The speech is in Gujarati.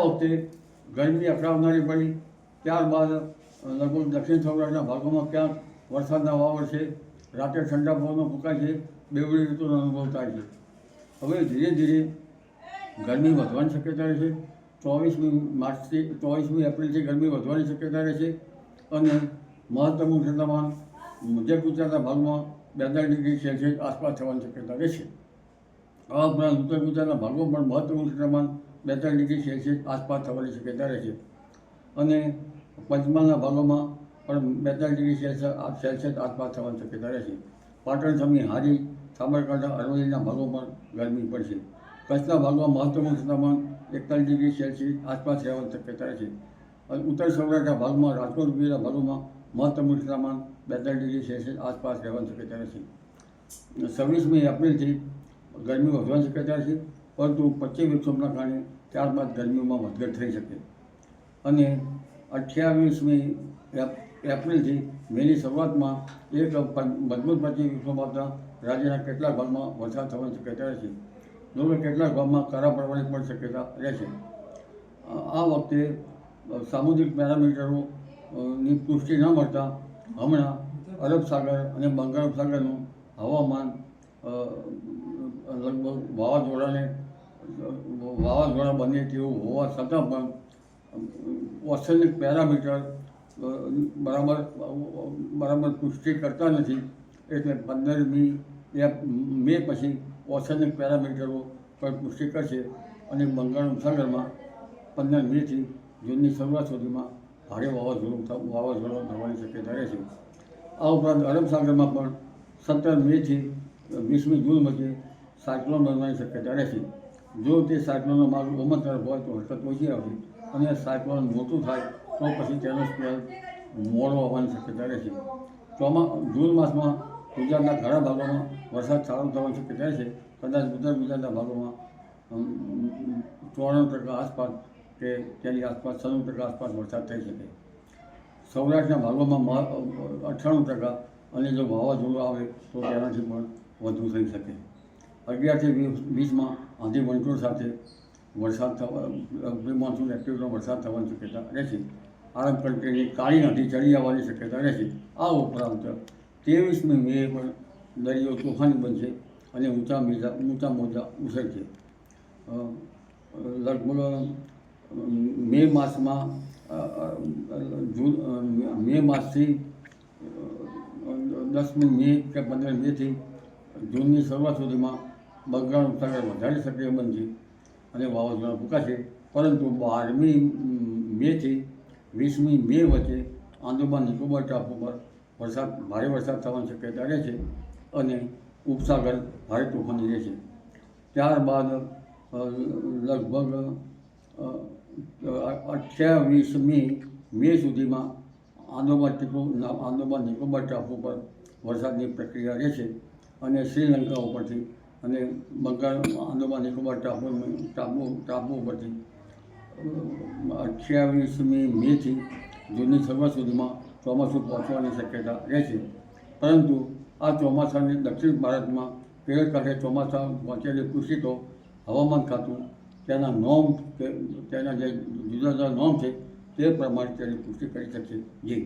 વખતે ગરમી અકળાવનારી પડી. ત્યારબાદ લગભગ દક્ષિણ સૌરાષ્ટ્રના ભાગોમાં ક્યાંક વરસાદના વાવર છે, રાત્રે ઠંડા પવનો ફૂંકાય છે, બેવડી ઋતુનો અનુભવ થાય છે. હવે ધીરે ધીરે ગરમી વધવાની શક્યતા રહે છે. 24મી માર્ચથી 24મી એપ્રિલથી ગરમી વધવાની શક્યતા રહે છે અને મહત્તમ ઉષ્ણતામાન મધ્ય ગુજરાતના ભાગમાં 42 ડિગ્રી સેલ્સિયસ આસપાસ થવાની શક્યતા રહેશે. આ ઉપરાંત ઉત્તર ગુજરાતના ભાગોમાં પણ મહત્તમ ઉષ્ણતામાન 42 ડિગ્રી સેલ્સિયસ આસપાસ થવાની શક્યતા રહેશે અને પંચમહાલના ભાગોમાં પણ 42 ડિગ્રી સેલ્સિયસ આસપાસ થવાની શક્યતા રહેશે. પાટણ, સમી, હારી, સાબરકાંઠા, અરવલ્લીના ભાગોમાં ગરમી પડશે. કચ્છના ભાગમાં મહત્તમ ઉષ્ણતામાન 41 ડિગ્રી સેલ્સિયસ આસપાસ રહેવાની શક્યતા રહેશે અને ઉત્તર સૌરાષ્ટ્રના ભાગમાં રાજકોટ વગેરેના ભાગોમાં મહત્તમ ઉષ્ણતામાન 42 ડિગ્રી સેલ્સિયસ આસપાસ રહેવાની શક્યતા રહેશે. 26મી એપ્રિલથી ગરમી વધવાની શક્યતા છે, પરંતુ પશ્ચિમ વિક્ષોભના કારણે ત્યારબાદ ગરમીમાં વધઘટ થઈ શકે અને 28મી એપ્રિલથી મેની શરૂઆતમાં એક મજબૂત પશ્ચિમ વિક્ષોભ આવતા રાજ્યના કેટલાક ભાગમાં વરસાદ થવાની શક્યતા રહેશે. જોકે કેટલાક ભાગમાં કરા પડવાની પણ શક્યતા રહેશે. આ વખતે સામુદ્રિક પેરામીટરોની પુષ્ટિ ન મળતા હમણાં અરબ સાગર અને બંગાળ ઉપસાગરનું હવામાન લગભગ વાવાઝોડા બને તેવું હોવા છતાં પણ ઓશનિક પેરામીટર બરાબર પુષ્ટિ કરતા નથી. એટલે 15મી મે પછી ઓશનિક પેરામીટરો પર પુષ્ટિ કરશે અને બંગાળ ઉપસાગરમાં 15 મેથી જૂનની શરૂઆત સુધીમાં ભારે વાવાઝોડું થવાની શક્યતા રહેશે. આ ઉપરાંત અરબ સાગરમાં પણ 17 મેથી 20મી જૂન વચ્ચે સાયક્લોન બનવાની શક્યતા રહેશે. જો તે સાયક્લોનનો માર્ગ ઓમન તરફ હોય તો હરકત ઓછી આવશે અને સાયક્લોન મોટું થાય તો પછી તેનો સ્પેલ મોડો આવવાની શક્યતા રહેશે. જૂન માસમાં ગુજરાતના ઘણા ભાગોમાં વરસાદ સારો થવાની શક્યતા રહેશે. કદાચ ઉત્તર ગુજરાતના ભાગોમાં 94% આસપાસ કે તેની આસપાસ 96% આસપાસ વરસાદ થઈ શકે. સૌરાષ્ટ્રના ભાગોમાં 98% અને જો વાવાઝોડું આવે તો તેનાથી પણ વધુ થઈ શકે. 11થી 20માં આંધી વંટોળ સાથે વરસાદ પ્રી મોન્સૂન એક્ટિવિટીનો વરસાદ થવાની શક્યતા રહેશે. આરબ કંટ્રીની કાળી આંધી ચડી આવવાની શક્યતા રહેશે. આ ઉપરાંત 23મી મે પણ દરિયો તોફાની બનશે અને ઊંચા મોજા ઉછળશે. લગભગ મે માસથી 10મી મે કે 15 મેથી જૂનની શરૂઆત સુધીમાં બંગાળ ઉપસાગર વધારે સક્રિય બનશે અને વાવાઝોડા ફૂંકાશે. પરંતુ 12મી મેથી 20મી મે વચ્ચે આંદામાન નિકોબાર ટાપુ પર ભારે વરસાદ થવાની શક્યતા રહેશે અને ઉપસાગર ભારે તોફાની રહેશે. ત્યારબાદ લગભગ 28મી મે સુધીમાં આંદામાન નિકોબાર ટાપુ પર વરસાદની પ્રક્રિયા રહેશે અને શ્રીલંકા ઉપરથી અને આંદામાન નિકોબાર ટાપુ ઉપરથી 28મી મેથી જૂનની શરૂઆત સુધીમાં ચોમાસું પહોંચવાની શક્યતા રહેશે. પરંતુ આ ચોમાસાની દક્ષિણ ભારતમાં કેરળ કાંઠે ચોમાસા પહોંચેલી પુષ્ટિ તો હવામાન ખાતું તેના જે જુદા જુદા નોર્મ છે તે પ્રમાણે તેની પુષ્ટિ કરી શકશે. જી.